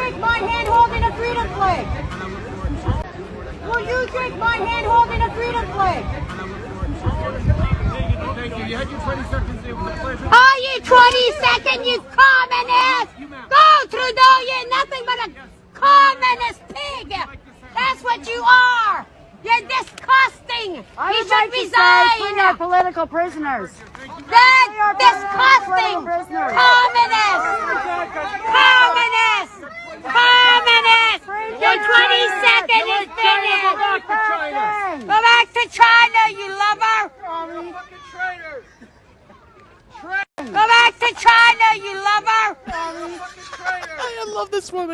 shake my hand holding a freedom flag? Will you shake my hand holding a freedom flag? Thank you. You had your 20 seconds. It was a pleasure. Are you 20 seconds, you communist? Go, Trudeau, you're nothing but a communist pig. That's what you are. You're disgusting. You should resign. Free our political prisoners. That's disgusting. Communist. Communist. Communist. Your 20 seconds is finished. Go back to China, you lover. Go back to China, you lover. I love this woman.